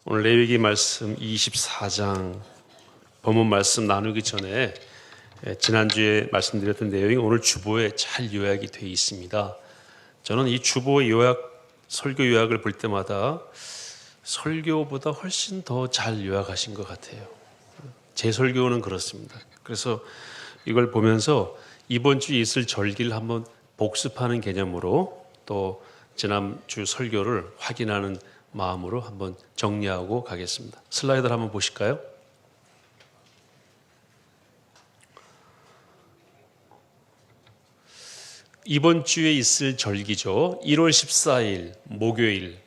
오늘 레위기 말씀 24장 본문 말씀 나누기 전에 지난주에 말씀드렸던 내용이 오늘 주보에 잘 요약이 되어 있습니다. 저는 이 주보 요약, 설교 요약을 볼 때마다 설교보다 훨씬 더 잘 요약하신 것 같아요. 제 설교는 그렇습니다. 그래서 이걸 보면서 이번 주에 있을 절기를 한번 복습하는 개념으로 또 지난주 설교를 확인하는 마음으로 한번 정리하고 가겠습니다. 슬라이드를 한번 보실까요? 이번 주에 있을 절기죠. 1월 14일 목요일,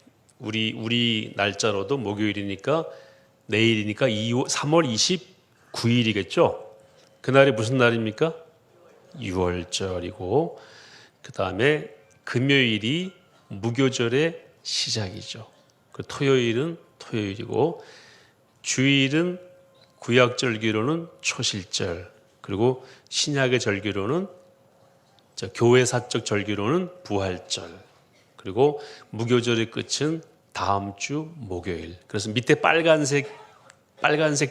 우리 날짜로도 목요일이니까 내일이니까 3월 29일이겠죠. 그날이 무슨 날입니까? 유월절이고, 그 다음에 금요일이 무교절의 시작이죠. 그 토요일은 토요일이고, 주일은 구약절기로는 초실절, 그리고 신약의 절기로는 교회사적 절기로는 부활절, 그리고 무교절의 끝은 다음 주 목요일. 그래서 밑에 빨간색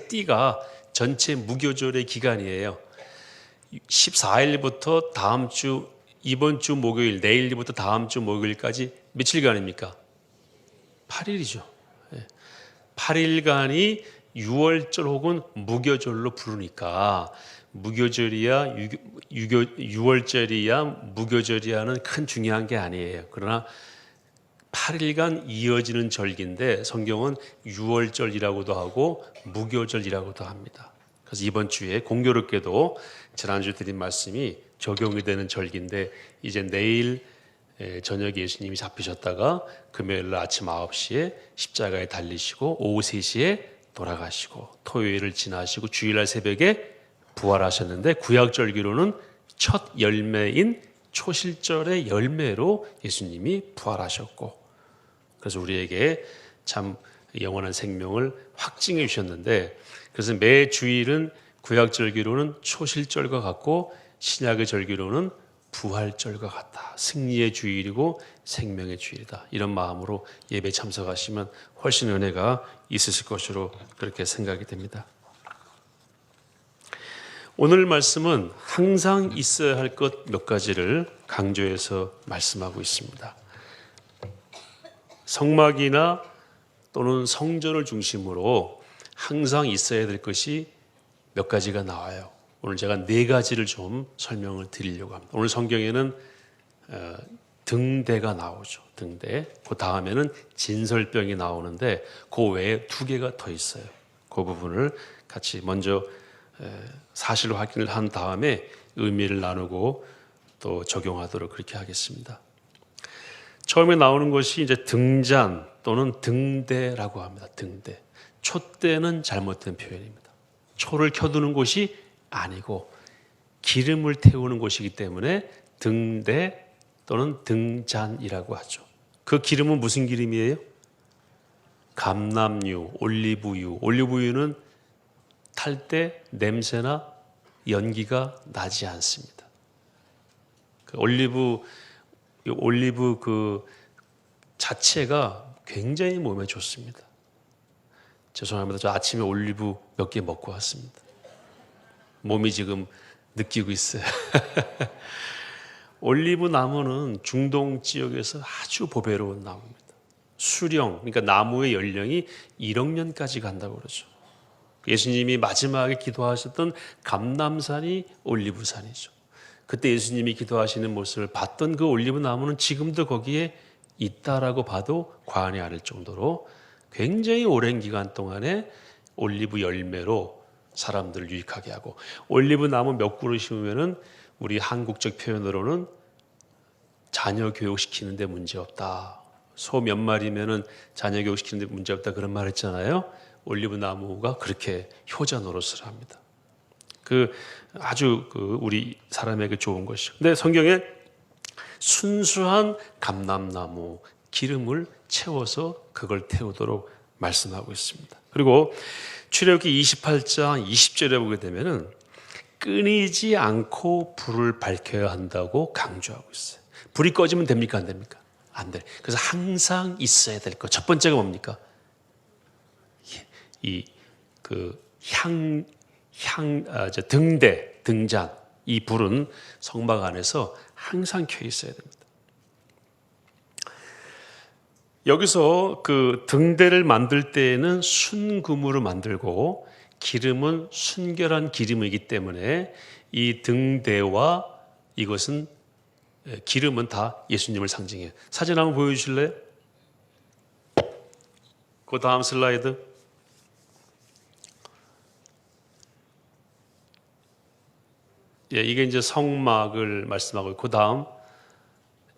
띠가 전체 무교절의 기간이에요. 14일부터 다음 주, 이번 주 목요일, 내일부터 다음 주 목요일까지 며칠간입니까? 8일이죠. 8일간이 유월절 혹은 무교절로 부르니까 무교절이야 유월절이야 무교절이야는 큰 중요한 게 아니에요. 그러나 8일간 이어지는 절기인데 성경은 유월절이라고도 하고 무교절이라고도 합니다. 그래서 이번 주에 공교롭게도 지난주 드린 말씀이 적용이 되는 절기인데, 이제 내일 저녁에 예수님이 잡히셨다가 금요일 날 아침 9시에 십자가에 달리시고 오후 3시에 돌아가시고 토요일을 지나시고 주일날 새벽에 부활하셨는데, 구약절기로는 첫 열매인 초실절의 열매로 예수님이 부활하셨고, 그래서 우리에게 참 영원한 생명을 확증해 주셨는데, 그래서 매 주일은 구약절기로는 초실절과 같고 신약의 절기로는 부활절과 같다. 승리의 주일이고 생명의 주일이다. 이런 마음으로 예배 참석하시면 훨씬 은혜가 있으실 것으로 그렇게 생각이 됩니다. 오늘 말씀은 항상 있어야 할 것 몇 가지를 강조해서 말씀하고 있습니다. 성막이나 또는 성전을 중심으로 항상 있어야 될 것이 몇 가지가 나와요. 오늘 제가 4가지를 좀 설명을 드리려고 합니다. 오늘 성경에는 등대가 나오죠. 등대. 그 다음에는 진설병이 나오는데 그 외에 2개가 더 있어요. 그 부분을 같이 먼저 사실로 확인을 한 다음에 의미를 나누고 또 적용하도록 그렇게 하겠습니다. 처음에 나오는 것이 이제 등잔 또는 등대라고 합니다. 등대. 촛대는 잘못된 표현입니다. 초를 켜두는 곳이 아니고 기름을 태우는 곳이기 때문에 등대 또는 등잔이라고 하죠. 그 기름은 무슨 기름이에요? 감람유, 올리브유. 올리브유는 탈 때 냄새나 연기가 나지 않습니다. 그 올리브 그 자체가 굉장히 몸에 좋습니다. 죄송합니다. 저 아침에 올리브 몇 개 먹고 왔습니다. 몸이 지금 느끼고 있어요. 올리브 나무는 중동 지역에서 아주 보배로운 나무입니다. 수령, 그러니까 나무의 연령이 1억 년까지 간다고 그러죠. 예수님이 마지막에 기도하셨던 감람산이 올리브산이죠. 그때 예수님이 기도하시는 모습을 봤던 그 올리브 나무는 지금도 거기에 있다라고 봐도 과언이 아닐 정도로 굉장히 오랜 기간 동안에 올리브 열매로 사람들을 유익하게 하고, 올리브 나무 몇 그루 심으면은 우리 한국적 표현으로는 자녀 교육시키는데 문제없다. 소 몇 마리면은 자녀 교육시키는데 문제없다, 그런 말 했잖아요. 올리브 나무가 그렇게 효자 노릇을 합니다. 아주 우리 사람에게 좋은 것이죠. 근데 성경에 순수한 감람나무 기름을 채워서 그걸 태우도록 말씀하고 있습니다. 그리고 출애굽기 28장 20절에 보게 되면은 끊이지 않고 불을 밝혀야 한다고 강조하고 있어요. 불이 꺼지면 됩니까? 안 됩니까? 안 돼. 그래서 항상 있어야 될 것. 첫 번째가 뭡니까? 이 그 등대, 등잔, 이 불은 성막 안에서 항상 켜 있어야 됩니다. 여기서 그 등대를 만들 때에는 순금으로 만들고 기름은 순결한 기름이기 때문에 이 등대와 이것은 기름은 다 예수님을 상징해요. 사진 한번 보여주실래요? 그 다음 슬라이드. 예, 이게 이제 성막을 말씀하고 그 다음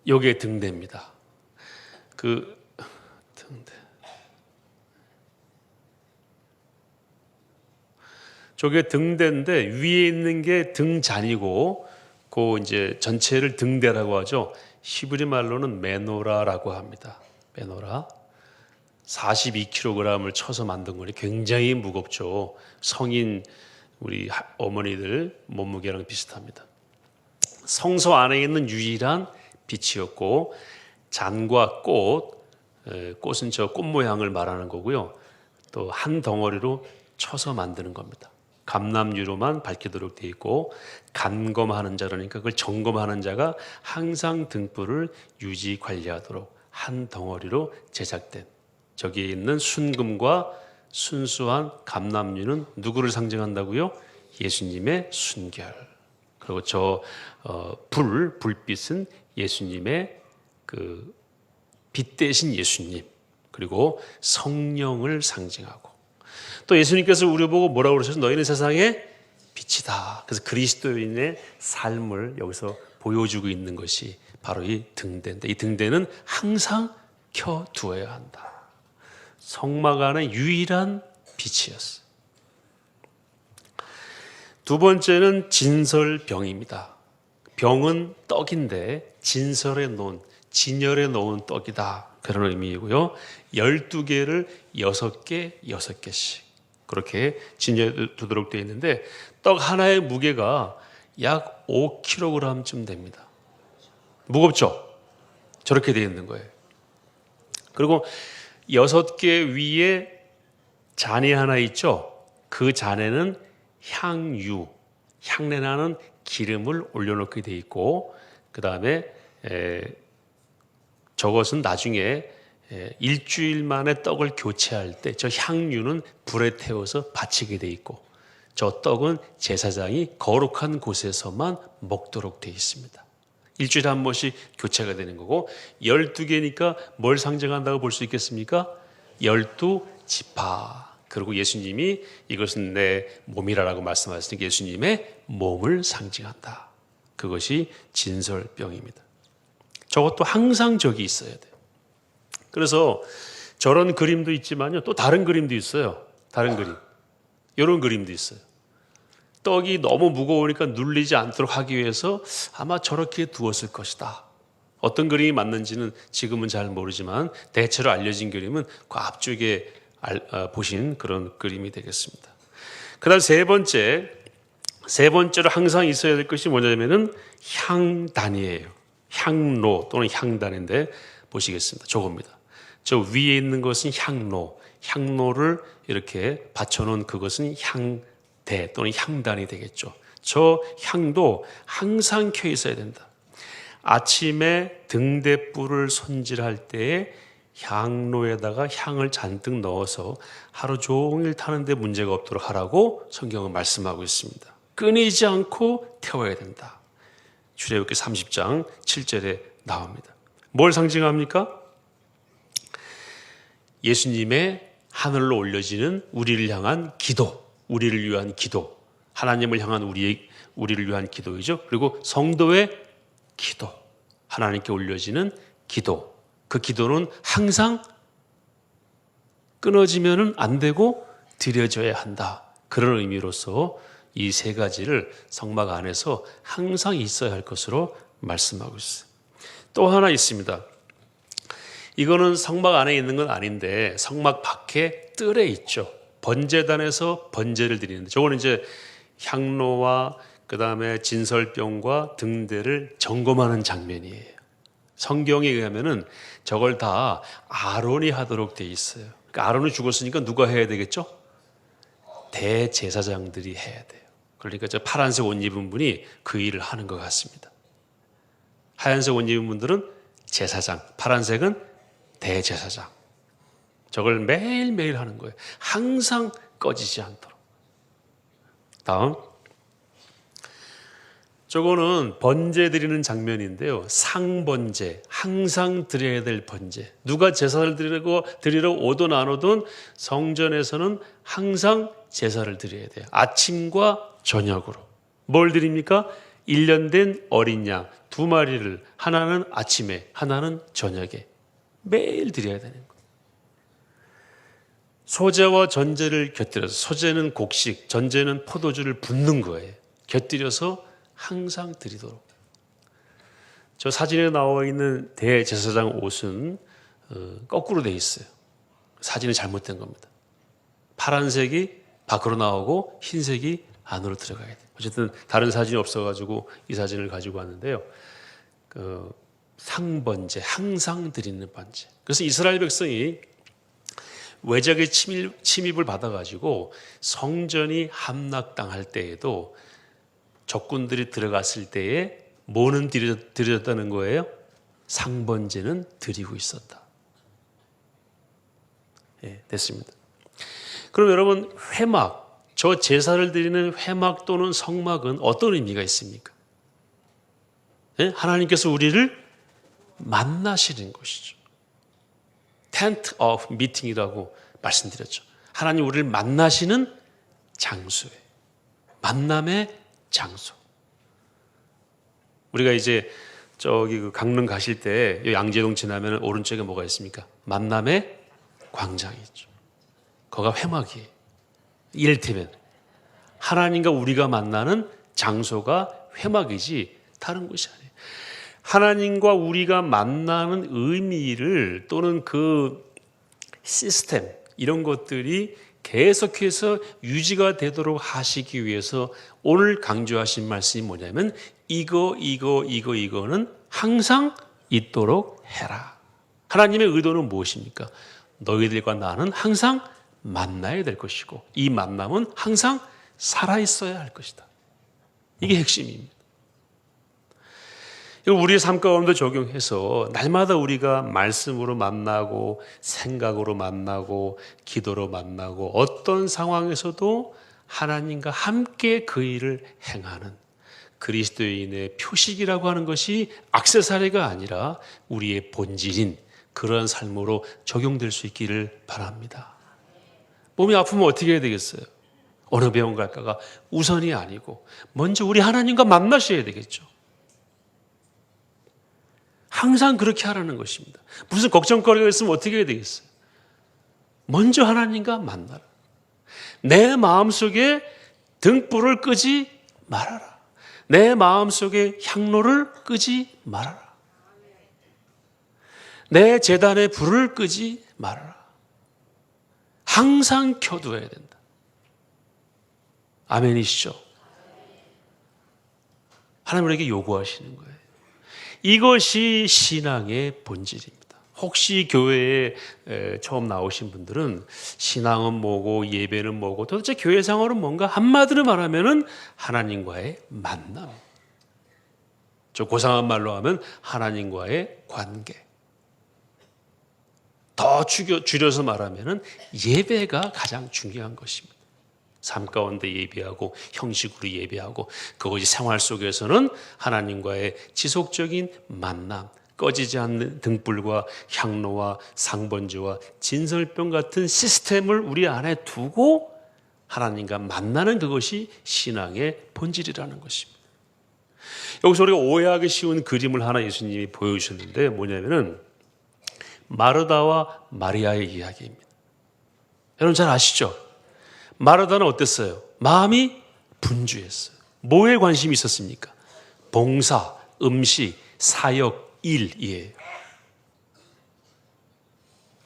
요게 등대입니다. 그 등대. 저게 등대인데 위에 있는 게 등잔이고 그 이제 전체를 등대라고 하죠. 히브리 말로는 메노라라고 합니다. 메노라. 42kg을 쳐서 만든 거니 굉장히 무겁죠. 성인 우리 어머니들 몸무게랑 비슷합니다. 성소 안에 있는 유일한 빛이었고 잔과 꽃은 저 꽃 모양을 말하는 거고요. 또 한 덩어리로 쳐서 만드는 겁니다. 감람유로만 밝히도록 되어 있고 간검하는 자라니까 그걸 점검하는 자가 항상 등불을 유지 관리하도록 한 덩어리로 제작된 저기에 있는 순금과 순수한 감람유는 누구를 상징한다고요? 예수님의 순결. 그리고 저 불빛은 예수님의 그 빛 대신 예수님, 그리고 성령을 상징하고 또 예수님께서 우리 보고 뭐라고 그러셨어요? 너희는 세상의 빛이다. 그래서 그리스도인의 삶을 여기서 보여주고 있는 것이 바로 이 등대인데 이 등대는 항상 켜두어야 한다. 성막 안의 유일한 빛이었어요. 두 번째는 진설병입니다. 병은 떡인데 진열에 놓은 떡이다. 그런 의미이고요. 12개를 6개, 6개씩 그렇게 진열두도록 되어 있는데 떡 하나의 무게가 약 5kg쯤 됩니다. 무겁죠? 저렇게 되어 있는 거예요. 그리고 6개 위에 잔이 하나 있죠? 그 잔에는 향유, 향내나는 기름을 올려놓게 되어 있고 그 다음에 저것은 나중에 일주일 만에 떡을 교체할 때 저 향유는 불에 태워서 바치게 돼 있고 저 떡은 제사장이 거룩한 곳에서만 먹도록 되어 있습니다. 일주일에 한 번씩 교체가 되는 거고 12개니까 뭘 상징한다고 볼 수 있겠습니까? 12지파. 그리고 예수님이 이것은 내 몸이라고 말씀하시니까 예수님의 몸을 상징한다. 그것이 진설병입니다. 저것도 항상 저기 있어야 돼요. 그래서 저런 그림도 있지만요. 또 다른 그림도 있어요. 다른 그림. 이런 그림도 있어요. 떡이 너무 무거우니까 눌리지 않도록 하기 위해서 아마 저렇게 두었을 것이다. 어떤 그림이 맞는지는 지금은 잘 모르지만 대체로 알려진 그림은 그 앞쪽에 보신 그런 그림이 되겠습니다. 그다음 세 번째로 항상 있어야 될 것이 뭐냐면은 향단이에요. 향로 또는 향단인데 보시겠습니다. 저겁니다. 저 위에 있는 것은 향로를 이렇게 받쳐놓은 그것은 향대 또는 향단이 되겠죠. 저 향도 항상 켜 있어야 된다. 아침에 등대불을 손질할 때에 향로에다가 향을 잔뜩 넣어서 하루 종일 타는데 문제가 없도록 하라고 성경은 말씀하고 있습니다. 끊이지 않고 태워야 된다. 출애굽기 30장 7절에 나옵니다. 뭘 상징합니까? 예수님의 하늘로 올려지는 우리를 향한 기도, 우리를 위한 기도, 하나님을 향한 우리를 위한 기도이죠. 그리고 성도의 기도, 하나님께 올려지는 기도. 그 기도는 항상 끊어지면 안 되고 드려져야 한다. 그런 의미로서 이 세 가지를 성막 안에서 항상 있어야 할 것으로 말씀하고 있어요. 또 하나 있습니다. 이거는 성막 안에 있는 건 아닌데 성막 밖에 뜰에 있죠. 번제단에서 번제를 드리는데 저거는 이제 향로와 그 다음에 진설병과 등대를 점검하는 장면이에요. 성경에 의하면은 저걸 다 아론이 하도록 돼 있어요. 그러니까 아론이 죽었으니까 누가 해야 되겠죠? 대제사장들이 해야 돼요. 그러니까 저 파란색 옷 입은 분이 그 일을 하는 것 같습니다. 하얀색 옷 입은 분들은 제사장, 파란색은 대제사장. 저걸 매일매일 하는 거예요. 항상 꺼지지 않도록. 다음. 저거는 번제 드리는 장면인데요. 상번제, 항상 드려야 될 번제. 누가 제사를 드리러 오든 안 오든 성전에서는 항상 제사를 드려야 돼요. 아침과 저녁으로. 뭘 드립니까? 1년 된 어린 양 2마리를, 하나는 아침에, 하나는 저녁에 매일 드려야 되는 거예요. 소제와 전제를 곁들여서, 소제는 곡식, 전제는 포도주를 붓는 거예요. 곁들여서 항상 드리도록. 저 사진에 나와 있는 대제사장 옷은 거꾸로 돼 있어요. 사진이 잘못된 겁니다. 파란색이 밖으로 나오고 흰색이 안으로 들어가야 돼요. 어쨌든 다른 사진이 없어가지고 이 사진을 가지고 왔는데요. 상번제, 항상 드리는 번제. 그래서 이스라엘 백성이 외적의 침입을 받아가지고 성전이 함락당할 때에도 적군들이 들어갔을 때에 뭐는 드렸다는 거예요? 상번제는 드리고 있었다. 예, 됐습니다. 그럼 여러분, 회막, 저 제사를 드리는 회막 또는 성막은 어떤 의미가 있습니까? 예? 하나님께서 우리를 만나시는 곳이죠. 텐트 오브 미팅이라고 말씀드렸죠. 하나님 우리를 만나시는 장소예요. 만남의 장소. 우리가 이제 저기 그 강릉 가실 때 양재동 지나면 오른쪽에 뭐가 있습니까? 만남의 광장이 있죠. 거기가 회막이에요. 이를테면 하나님과 우리가 만나는 장소가 회막이지 다른 곳이 아니에요. 하나님과 우리가 만나는 의미를 또는 그 시스템 이런 것들이 계속해서 유지가 되도록 하시기 위해서 오늘 강조하신 말씀이 뭐냐면 이거는 항상 있도록 해라. 하나님의 의도는 무엇입니까? 너희들과 나는 항상 만나야 될 것이고 이 만남은 항상 살아있어야 할 것이다. 이게 핵심입니다. 이걸 우리의 삶 가운데 적용해서 날마다 우리가 말씀으로 만나고 생각으로 만나고 기도로 만나고 어떤 상황에서도 하나님과 함께 그 일을 행하는 그리스도인의 표식이라고 하는 것이 액세서리가 아니라 우리의 본질인 그런 삶으로 적용될 수 있기를 바랍니다. 몸이 아프면 어떻게 해야 되겠어요? 어느 병원 갈까가 우선이 아니고 먼저 우리 하나님과 만나셔야 되겠죠. 항상 그렇게 하라는 것입니다. 무슨 걱정거리가 있으면 어떻게 해야 되겠어요? 먼저 하나님과 만나라. 내 마음속에 등불을 끄지 말아라. 내 마음속에 향로를 끄지 말아라. 내 제단에 불을 끄지 말아라. 항상 켜두어야 된다. 아멘이시죠? 하나님 우리에게 요구하시는 거예요. 이것이 신앙의 본질입니다. 혹시 교회에 처음 나오신 분들은 신앙은 뭐고 예배는 뭐고 도대체 교회 생활은 뭔가 한마디로 말하면 하나님과의 만남. 저 고상한 말로 하면 하나님과의 관계. 더 줄여서 말하면 예배가 가장 중요한 것입니다. 삶 가운데 예배하고 형식으로 예배하고 그것이 생활 속에서는 하나님과의 지속적인 만남, 꺼지지 않는 등불과 향로와 상번제와 진설병 같은 시스템을 우리 안에 두고 하나님과 만나는 그것이 신앙의 본질이라는 것입니다. 여기서 우리가 오해하기 쉬운 그림을 하나 예수님이 보여주셨는데 뭐냐면은 마르다와 마리아의 이야기입니다. 여러분 잘 아시죠? 마르다는 어땠어요? 마음이 분주했어요. 뭐에 관심이 있었습니까? 봉사, 음식, 사역, 일이에요.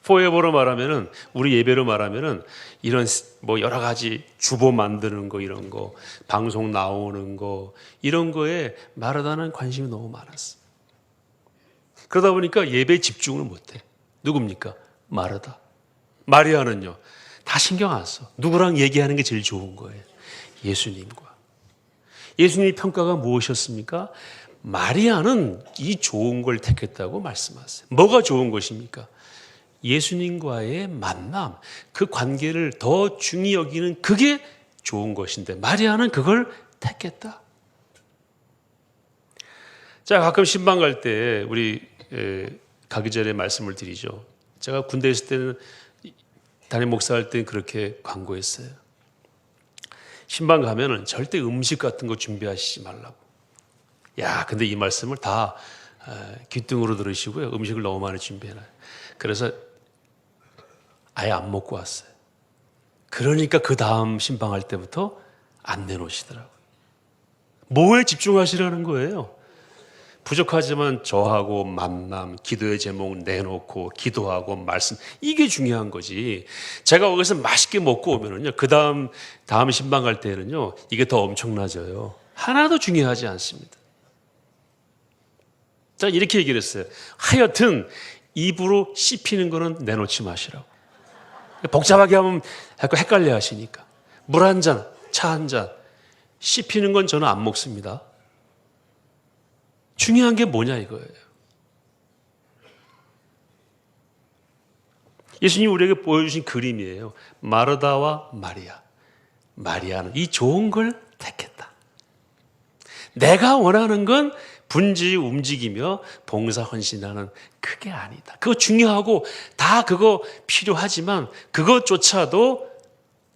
포에버로 말하면은 우리 예배로 말하면은 이런 뭐 여러 가지 주보 만드는 거 이런 거 방송 나오는 거 이런 거에 마르다는 관심이 너무 많았어요. 그러다 보니까 예배에 집중을 못해. 누굽니까? 마르다. 마리아는요. 다 신경 안 써. 누구랑 얘기하는 게 제일 좋은 거예요? 예수님과. 예수님의 평가가 무엇이었습니까? 마리아는 이 좋은 걸 택했다고 말씀하세요. 뭐가 좋은 것입니까? 예수님과의 만남, 그 관계를 더 중히 여기는 그게 좋은 것인데 마리아는 그걸 택했다. 자, 가끔 신방 갈 때 우리 가기 전에 말씀을 드리죠. 제가 군대에 있을 때는 담임 목사할 때는 그렇게 광고했어요. 신방 가면은 절대 음식 같은 거 준비하시지 말라고. 야, 근데 이 말씀을 다 귀등으로 들으시고요. 음식을 너무 많이 준비해놔요. 그래서 아예 안 먹고 왔어요. 그러니까 그 다음 신방할 때부터 안 내놓으시더라고요. 뭐에 집중하시라는 거예요? 부족하지만 저하고 만남, 기도의 제목 내놓고 기도하고 말씀, 이게 중요한 거지. 제가 거기서 맛있게 먹고 오면은요, 다음 신방 갈 때는요, 이게 더 엄청나져요. 하나도 중요하지 않습니다. 자, 이렇게 얘기를 했어요. 하여튼 입으로 씹히는 거는 내놓지 마시라고. 복잡하게 하면 자꾸 헷갈려 하시니까. 물 한 잔, 차 한 잔, 씹히는 건 저는 안 먹습니다. 중요한 게 뭐냐 이거예요. 예수님이 우리에게 보여주신 그림이에요. 마르다와 마리아. 마리아는 이 좋은 걸 택했다. 내가 원하는 건 분주히 움직이며 봉사 헌신하는 그게 아니다. 그거 중요하고 다 그거 필요하지만 그것조차도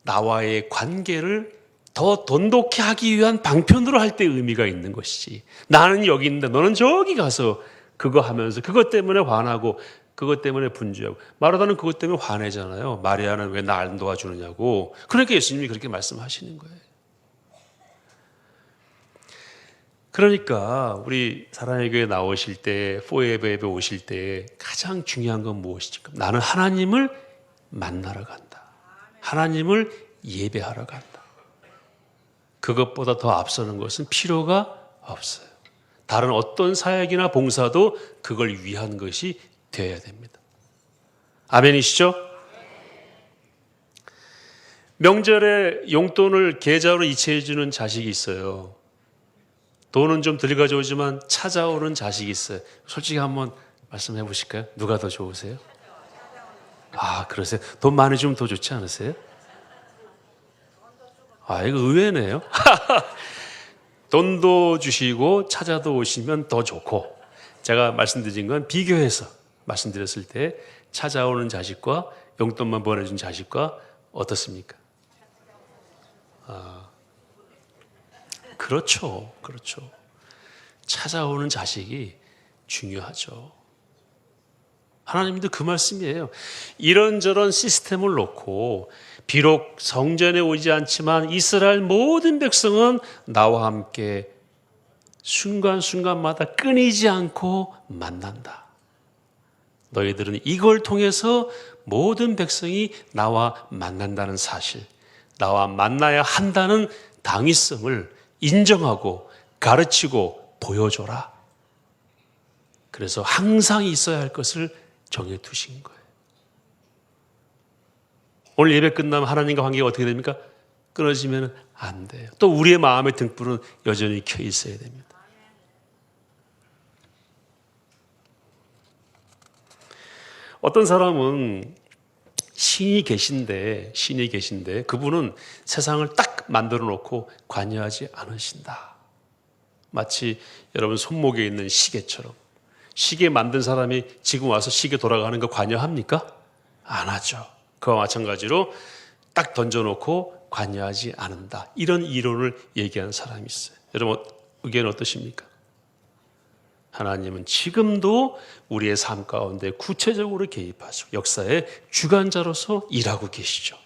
나와의 관계를 더 돈독히 하기 위한 방편으로 할 때 의미가 있는 것이지. 나는 여기 있는데 너는 저기 가서 그거 하면서 그것 때문에 화나고 그것 때문에 분주하고. 마르다는 그것 때문에 화내잖아요. 마리아는 왜 나 안 도와주느냐고. 그러니까 예수님이 그렇게 말씀하시는 거예요. 그러니까 우리 사랑의 교회 나오실 때, 포에버 예배 오실 때 가장 중요한 건 무엇이죠? 나는 하나님을 만나러 간다. 하나님을 예배하러 간다. 그것보다 더 앞서는 것은 필요가 없어요. 다른 어떤 사역이나 봉사도 그걸 위한 것이 되어야 됩니다. 아멘이시죠? 명절에 용돈을 계좌로 이체해 주는 자식이 있어요. 돈은 좀 덜 가져오지만 찾아오는 자식이 있어요. 솔직히 한번 말씀해 보실까요? 누가 더 좋으세요? 아, 그러세요? 돈 많이 주면 더 좋지 않으세요? 아, 이거 의외네요. 돈도 주시고 찾아도 오시면 더 좋고, 제가 말씀드린 건 비교해서 말씀드렸을 때 찾아오는 자식과 용돈만 보내준 자식과 어떻습니까? 그렇죠. 그렇죠. 찾아오는 자식이 중요하죠. 하나님도 그 말씀이에요. 이런저런 시스템을 놓고 비록 성전에 오지 않지만 이스라엘 모든 백성은 나와 함께 순간순간마다 끊이지 않고 만난다. 너희들은 이걸 통해서 모든 백성이 나와 만난다는 사실, 나와 만나야 한다는 당위성을 인정하고 가르치고 보여줘라. 그래서 항상 있어야 할 것을 정해두신 거예요. 오늘 예배 끝나면 하나님과 관계가 어떻게 됩니까? 끊어지면 안 돼요. 또 우리의 마음의 등불은 여전히 켜 있어야 됩니다. 어떤 사람은 신이 계신데 그분은 세상을 딱 만들어 놓고 관여하지 않으신다. 마치 여러분 손목에 있는 시계처럼. 시계 만든 사람이 지금 와서 시계 돌아가는 거 관여합니까? 안 하죠. 그와 마찬가지로 딱 던져놓고 관여하지 않는다. 이런 이론을 얘기하는 사람이 있어요. 여러분 의견 어떠십니까? 하나님은 지금도 우리의 삶 가운데 구체적으로 개입하시고 역사의 주관자로서 일하고 계시죠.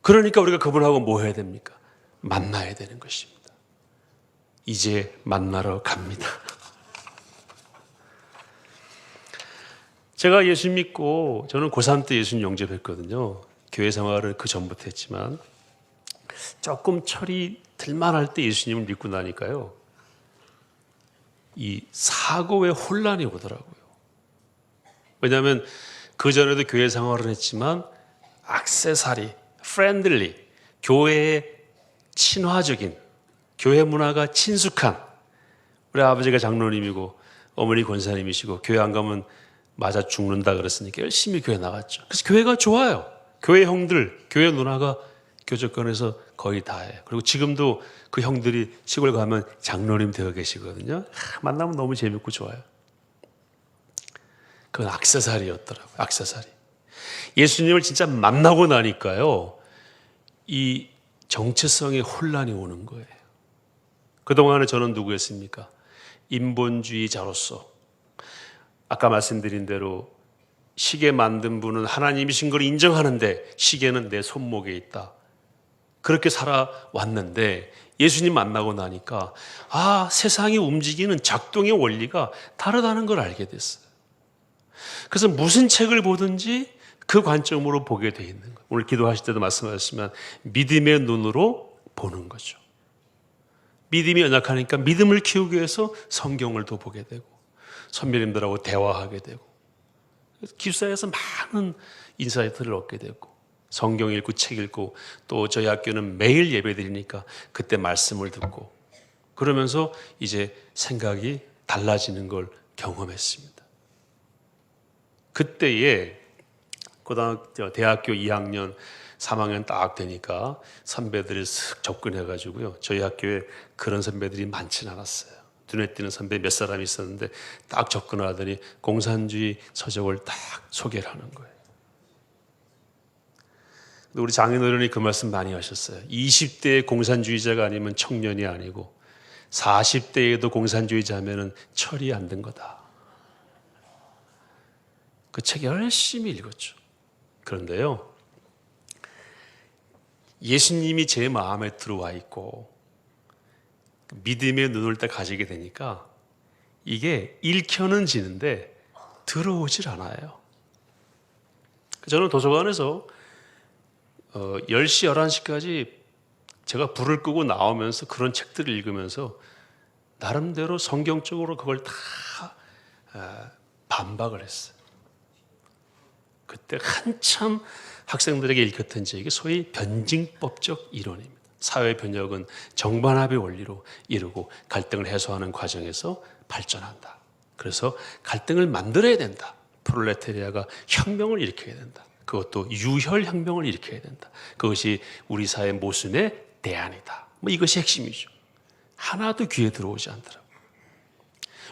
그러니까 우리가 그분하고 뭐 해야 됩니까? 만나야 되는 것입니다. 이제 만나러 갑니다. 제가 예수 믿고 저는 고3 때 예수님 영접했거든요. 교회 생활을 그 전부터 했지만 조금 철이 들만할 때 예수님을 믿고 나니까요. 이 사고의 혼란이 오더라고요. 왜냐하면 그전에도 교회 생활을 했지만 액세서리, 프렌들리, 교회의 친화적인, 교회 문화가 친숙한, 우리 아버지가 장로님이고 어머니 권사님이시고 교회 안 가면 맞아 죽는다 그랬으니까 열심히 교회 나갔죠. 그래서 교회가 좋아요. 교회 형들, 교회 누나가 교적권에서 거의 다 해요. 그리고 지금도 그 형들이 시골 가면 장로님 되어 계시거든요. 만나면 너무 재밌고 좋아요. 그건 액세서리였더라고요. 액세서리. 예수님을 진짜 만나고 나니까요, 이 정체성의 혼란이 오는 거예요. 그동안에 저는 누구였습니까? 인본주의자로서 아까 말씀드린 대로 시계 만든 분은 하나님이신 걸 인정하는데 시계는 내 손목에 있다. 그렇게 살아왔는데 예수님 만나고 나니까 세상이 움직이는 작동의 원리가 다르다는 걸 알게 됐어요. 그래서 무슨 책을 보든지 그 관점으로 보게 돼 있는 거예요. 오늘 기도하실 때도 말씀하셨지만 믿음의 눈으로 보는 거죠. 믿음이 연약하니까 믿음을 키우기 위해서 성경을 더 보게 되고 선배님들하고 대화하게 되고 기숙사에서 많은 인사이트를 얻게 되고 성경 읽고 책 읽고 또 저희 학교는 매일 예배 드리니까 그때 말씀을 듣고 그러면서 이제 생각이 달라지는 걸 경험했습니다. 그때에 대학교 2학년 3학년 딱 되니까 선배들이 슥 접근해가지고요. 저희 학교에 그런 선배들이 많지는 않았어요. 눈에 띄는 선배 몇 사람이 있었는데 딱 접근하더니 공산주의 서적을 딱 소개를 하는 거예요. 우리 장인어른이 그 말씀 많이 하셨어요. 20대의 공산주의자가 아니면 청년이 아니고 40대에도 공산주의자면은 철이 안 든 거다. 그 책 열심히 읽었죠. 그런데요, 예수님이 제 마음에 들어와 있고 믿음의 눈을 딱 가지게 되니까 이게 읽혀는 지는데 들어오질 않아요. 저는 도서관에서 10시, 11시까지 제가 불을 끄고 나오면서 그런 책들을 읽으면서 나름대로 성경적으로 그걸 다 반박을 했어요. 그때 한참 학생들에게 읽혔던 이게 소위 변증법적 이론입니다. 사회 변혁은 정반합의 원리로 이루고 갈등을 해소하는 과정에서 발전한다. 그래서 갈등을 만들어야 된다. 프롤레타리아가 혁명을 일으켜야 된다. 그것도 유혈혁명을 일으켜야 된다. 그것이 우리 사회 모순의 대안이다. 이것이 핵심이죠. 하나도 귀에 들어오지 않더라고요.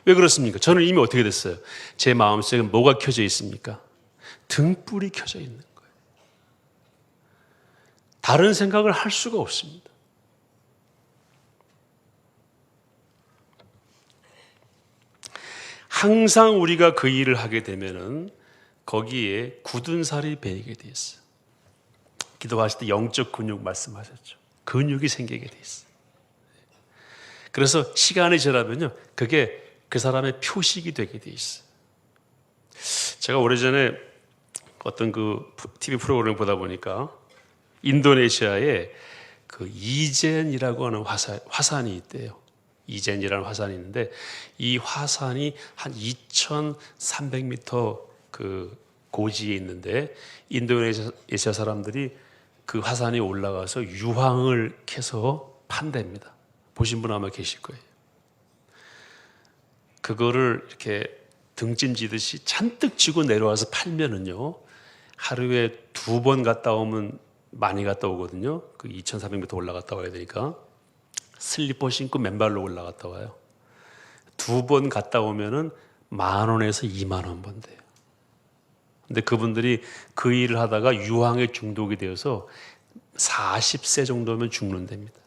왜 그렇습니까? 저는 이미 어떻게 됐어요? 제 마음속에 뭐가 켜져 있습니까? 등불이 켜져 있는 거예요. 다른 생각을 할 수가 없습니다. 항상 우리가 그 일을 하게 되면은 거기에 굳은 살이 배이게 돼 있어요. 기도하실 때 영적 근육 말씀하셨죠. 근육이 생기게 돼 있어요. 그래서 시간이 지나면요, 그게 그 사람의 표식이 되게 돼 있어요. 제가 오래전에 어떤 그 TV 프로그램을 보다 보니까 인도네시아에 그 이젠이라고 하는 화산이 있대요. 이젠이라는 화산이 있는데 이 화산이 한 2,300m 그 고지에 있는데 인도네시아 사람들이 그 화산에 올라가서 유황을 캐서 판답니다. 보신 분 아마 계실 거예요. 그거를 이렇게 등짐지듯이 잔뜩 지고 내려와서 팔면은요, 하루에 2번 갔다 오면 많이 갔다 오거든요. 그 2,400m 올라갔다 와야 되니까 슬리퍼 신고 맨발로 올라갔다 와요. 2번 갔다 오면은 10,000원에서 20,000원 번대요. 근데 그분들이 그 일을 하다가 유황에 중독이 되어서 40세 정도면 죽는답니다.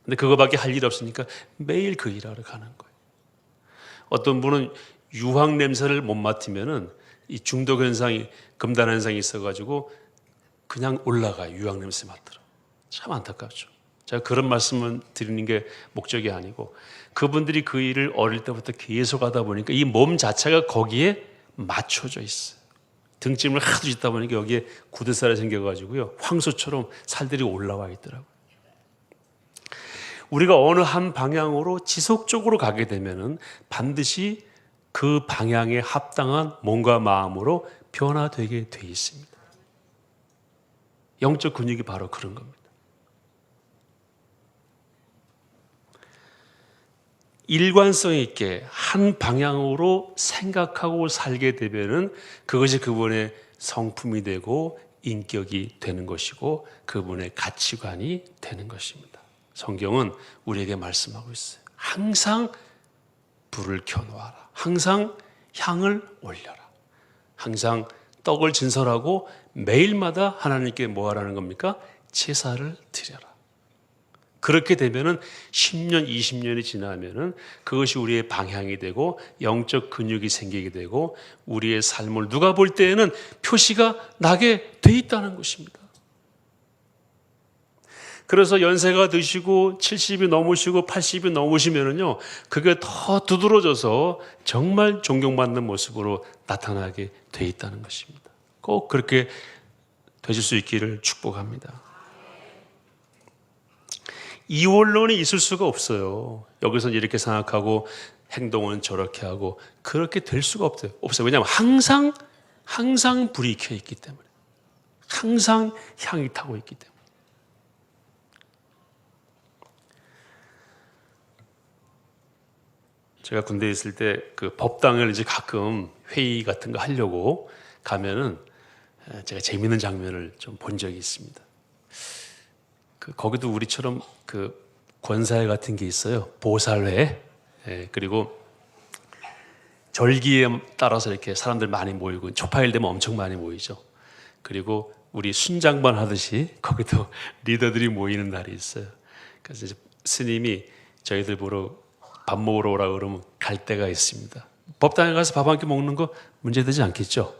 근데 그거밖에 할 일 없으니까 매일 그 일하러 가는 거예요. 어떤 분은 유황 냄새를 못 맡으면은 이 중독 현상이, 금단 현상이 있어가지고 그냥 올라가요. 유황 냄새 맡으러. 참 안타깝죠. 제가 그런 말씀을 드리는 게 목적이 아니고 그분들이 그 일을 어릴 때부터 계속 하다 보니까 이 몸 자체가 거기에 맞춰져 있어요. 등짐을 하도 짓다 보니까 여기에 굳은살이 생겨가지고요, 황소처럼 살들이 올라와 있더라고요. 우리가 어느 한 방향으로 지속적으로 가게 되면은 반드시 그 방향에 합당한 몸과 마음으로 변화되게 돼 있습니다. 영적 근육이 바로 그런 겁니다. 일관성 있게 한 방향으로 생각하고 살게 되면은 그것이 그분의 성품이 되고 인격이 되는 것이고 그분의 가치관이 되는 것입니다. 성경은 우리에게 말씀하고 있어요. 항상 불을 켜놓아라. 항상 향을 올려라. 항상 떡을 진설하고 매일마다 하나님께 뭐 하라는 겁니까? 제사를 드려라. 그렇게 되면은 10년, 20년이 지나면은 그것이 우리의 방향이 되고 영적 근육이 생기게 되고 우리의 삶을 누가 볼 때에는 표시가 나게 돼 있다는 것입니다. 그래서 연세가 드시고 70이 넘으시고 80이 넘으시면은요, 그게 더 두드러져서 정말 존경받는 모습으로 나타나게 돼 있다는 것입니다. 꼭 그렇게 되실 수 있기를 축복합니다. 이원론이 있을 수가 없어요. 여기서는 이렇게 생각하고 행동은 저렇게 하고 그렇게 될 수가 없어요. 왜냐하면 항상 불이 켜 있기 때문에, 항상 향이 타고 있기 때문에. 제가 군대에 있을 때 그 법당을 이제 가끔 회의 같은 거 하려고 가면은 제가 재미있는 장면을 좀 본 적이 있습니다. 거기도 우리처럼 그 권사회 같은 게 있어요. 보살회. 그리고 절기에 따라서 이렇게 사람들 많이 모이고 초파일 되면 엄청 많이 모이죠. 그리고 우리 순장반 하듯이 거기도 리더들이 모이는 날이 있어요. 그래서 이제 스님이 저희들 보러 밥 먹으러 오라 그러면 갈 때가 있습니다. 법당에 가서 밥 한 끼 먹는 거 문제되지 않겠죠?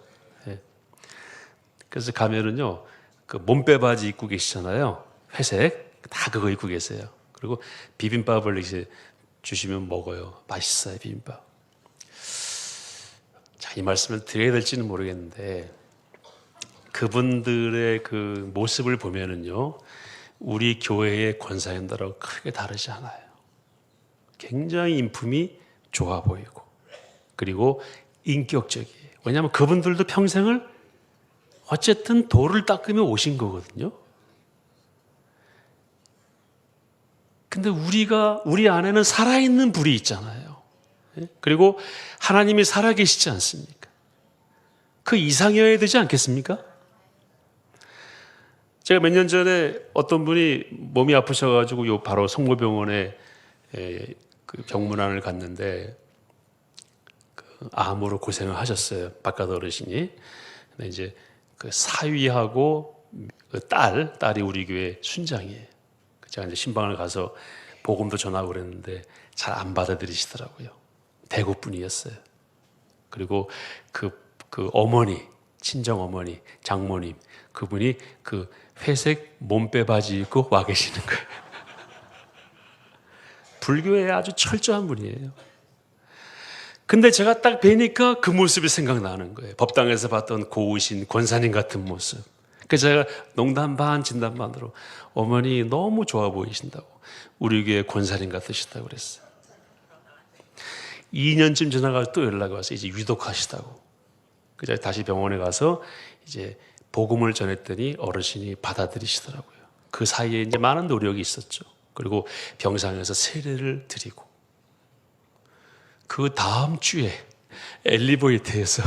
그래서 가면은요, 그 몸빼 바지 입고 계시잖아요. 회색 다 그거 입고 계세요. 그리고 비빔밥을 이제 주시면 먹어요. 맛있어요, 비빔밥. 자, 이 말씀을 드려야 될지는 모르겠는데 그분들의 그 모습을 보면은요, 우리 교회의 권사님들하고 크게 다르지 않아요. 굉장히 인품이 좋아 보이고 그리고 인격적이에요. 왜냐하면 그분들도 평생을 어쨌든 도를 닦으며 오신 거거든요. 근데 우리 안에는 살아있는 불이 있잖아요. 그리고 하나님이 살아계시지 않습니까? 그 이상이어야 되지 않겠습니까? 제가 몇 년 전에 어떤 분이 몸이 아프셔가지고 바로 성모병원에 그 병문안을 갔는데 그 암으로 고생을 하셨어요. 바깥 어르신이. 근데 이제 그 사위하고 그 딸이 우리 교회 순장이에요. 제가 이제 신방을 가서 복음도 전하고 그랬는데 잘 안 받아들이시더라고요. 대구 분이었어요. 그리고 그 어머니, 친정 어머니, 장모님, 그분이 그 회색 몸빼 바지 입고 와 계시는 거예요. 불교에 아주 철저한 분이에요. 근데 제가 딱 뵈니까 그 모습이 생각나는 거예요. 법당에서 봤던 고우신 권사님 같은 모습. 그래서 제가 농담 반 진담 반으로 어머니 너무 좋아 보이신다고, 우리 교회 권사님 같으시다고 그랬어요. 2년쯤 지나가서 또 연락이 와서 이제 위독하시다고. 그래서 다시 병원에 가서 이제 복음을 전했더니 어르신이 받아들이시더라고요. 그 사이에 이제 많은 노력이 있었죠. 그리고 병상에서 세례를 드리고, 그 다음 주에 엘리베이터에서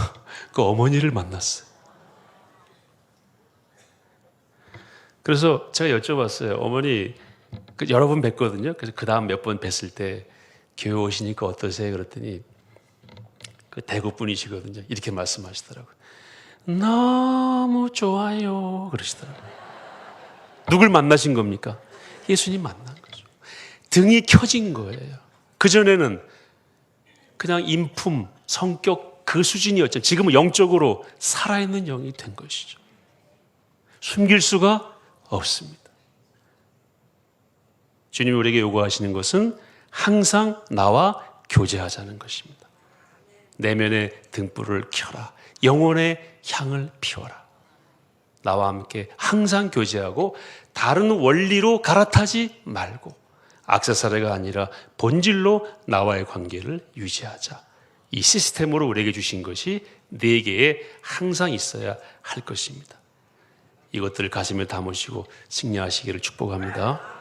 그 어머니를 만났어요. 그래서 제가 여쭤봤어요. 어머니, 여러 번 뵀거든요. 그래서 그 다음 몇 번 뵀을 때 교회 오시니까 어떠세요? 그랬더니 그 대구 분이시거든요. 이렇게 말씀하시더라고요. 너무 좋아요. 그러시더라고요. 누굴 만나신 겁니까? 예수님 만난 거죠. 등이 켜진 거예요. 그전에는 그냥 인품, 성격 그 수준이었죠. 지금은 영적으로 살아있는 영이 된 것이죠. 숨길 수가 없습니다. 주님이 우리에게 요구하시는 것은 항상 나와 교제하자는 것입니다. 내면의 등불을 켜라. 영혼의 향을 피워라. 나와 함께 항상 교제하고 다른 원리로 갈아타지 말고 액세서리가 아니라 본질로 나와의 관계를 유지하자. 이 시스템으로 우리에게 주신 것이 내게에 항상 있어야 할 것입니다. 이것들을 가슴에 담으시고 승리하시기를 축복합니다.